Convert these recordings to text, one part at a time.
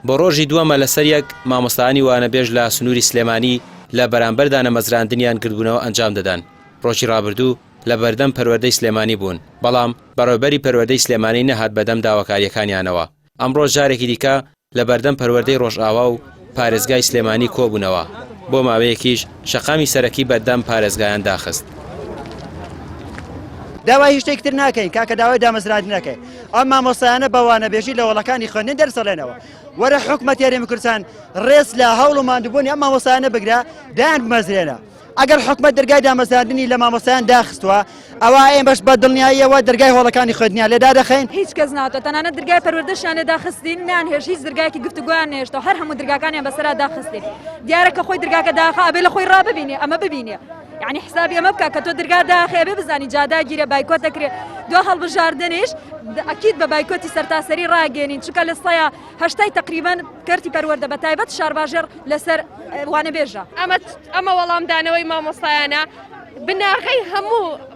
بۆ ڕۆژی دووەمە لەسەر یەک مامۆستایانی وانەبێژ لە سنووری سلێمانی لە بەرامبەر دانەمەزراندنیان کردبوونەوە ئەنجام دەدەن. ڕۆژی ڕابردوو لە بەردەم پەروەردەی سلێمانی بوون، بەڵام بەڕێوەبەری پەروەردەی سلێمانی نەهات بەدەم داواکاریەکانیانەوە. ئەمڕۆ جارێکی دیکە لە بەردەم پەروەردەی ڕۆژئاوا و پارێزگای سلێمانی کۆبوونەوە. بۆ ماوەیەکیش شەقامی سەرەکی بەردەم پارێزگایان داخست. داوای هیچ شتێکتر ناکەین کاکە داوای دامەزراندنی نەکەین. ئەم مامۆستایانە بە وانەبێژی لە وڵەکانی خوێندن دەرسەڵێنەوە. وەرە حکومەت یاریێمی کوردستان ڕێز لە هەوڵ و ماندووبوونی ئەم مامۆستایانە بگرە دایان بمەزرێنە. ئەگەر حکومەت دەرگای دامەزراندنی لە مامۆستایان داخستووە ئەوە ئێمەش بە دڵنیاییەوە دەرگای هۆڵەکانی خوێندنیان لێدا دەخەین. هیچ کەس ناتوانێت تەنانەت دەرگای پەروەردەشیان لێ داخستین نانهێش هیچ دەرگایەکی گفتوگویان نهێشتەوە هەر هەموو دەرگاکانیان بەسەرا داخستین. دیارە کە خۆی دەرگاکە داخە ئەبێ لە خۆی ڕاببینێ ئەمە ببینێ. یعنی حسابی ئەمە بکە کە تۆ دەرگا داخێ بێ بزانی جاداگیرە بایکۆت دەکرێت دو هەڵبژاردنش ئەکید بە بایکۆتی سەرتاسەری ڕاگەێنین چونکە لە سەیە هەشتای تقریبان کەرتی پەروەردە بە تایبەت شارباژێر لەسەر وانەبێژە. ئەمە وەڵامدانەوەی مامۆستایانە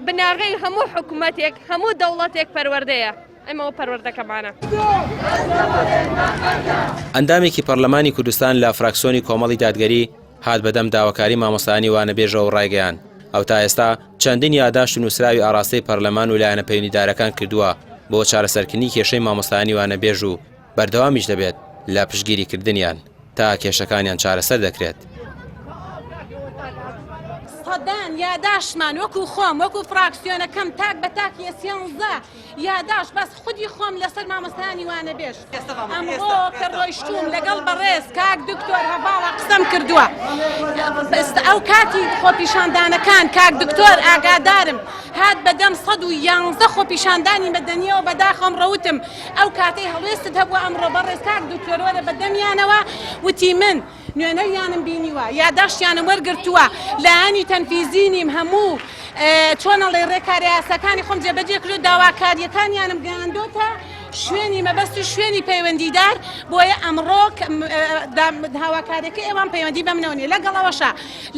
بناغەی هەموو حکوومەتێک هەموو دەوڵەتێک پەروەردەیە. ئەمەوە پەروەردەکەمانە. ئەندامێکی پەرلەمانی کوردستان لە فراکسیۆنی کۆمەڵی دادگەری هات بەدەم داواکاری مامۆستایانی وانەبێژە و ڕایگەیان. ئەو تا ئێستا چەندین یادداشت و نووسراوی ئاراستەی پەرلەمان و لایەنە پەیوەندیدارەکان کردووە بۆ چارەسەرکردنی کێشەی مامۆستایانی وانەبێژ و بەردەوامیش دەبێت لە پشتگیریکردنیان تا کێشەکانیان چارەسەر دەکرێت. سەدان یاداشمان وەکو خۆم وەکو فراکسیۆنەکەم تاک بە تاکی ئەسیانزە یاداش بەس خودی خۆم لەسەر مامۆستایانی وانەبێژ ئەمڕۆ کە ڕۆیشتوم لەگەڵ بەڕێز کاک دکتۆر هەڤاڵە قسەم کردووە ئەو کاتی خۆپیشاندانەکان کاک دکتۆر ئاگادارم هات بەدەم 111 خۆپیشاندانی مەدەنیەوە بەداخەم ڕەوتم ئەو کاتەی هەڵوێستت هەبووە ئەمڕۆ بەڕێز کاک دکتۆر وەرە بەدەمیانەوە وتی من نوێنەریانم بینیوە یاداشتیانم وەرگرتووە لایەنی تەنفیزینیم هەموو چۆنەڵێ ڕێکاری یاساکانی خۆم جێبەجێ کرد داواکاریەکانیانم گەیاندۆتە شوێنی مەبەست و شوێنی پەیوەندیدار بۆیە ئەمڕۆ هاواکاریەکە ئێوان پەیوەندی بە منەوە نیە لەگەڵەوەشە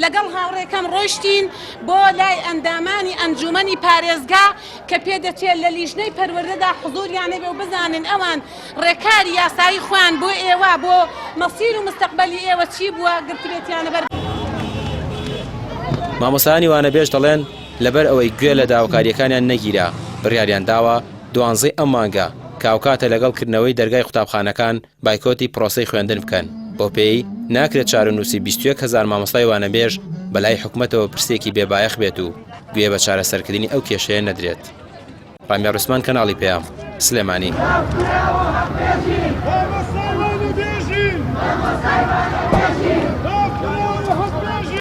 لەگەڵ هاوڕێکەم ڕۆیشتین بۆ لای ئەندامانی ئەنجومەنی پارێزگا کە پێدەچێت لە لیژنەی پەروەردەدا حوزوریانە بێ و بزانن ئەوان ڕێکاری یاسایی خۆیان بۆ ئێوە بۆ مەسیر و مستەقبەلی ئێوە چی بووە گرتوێتیانە بەر. مامۆستایانی وانەبێژ دەڵێن لەبەر ئەوەی گوێ لە داواکاریەکانیان نەگیرا بڕیاریان داوە 12 ئەم مانگە کاوکاتە لەگەڵکردنەوەی دەرگای قوتابخانەکان بایکۆتی پرۆسەی خوێندن بکەن بۆ پێی ناکرێت چارەنووسی 21,000 مامۆستای وانەبێژ بەلای حکوومەتەوە پرسێکی بێبایەخ بێت و گوێ بە چارەسەرکردنی ئەو کێشەیە نەدرێت. ڕامیار عوسمان کەناڵی پێام سلێمانی.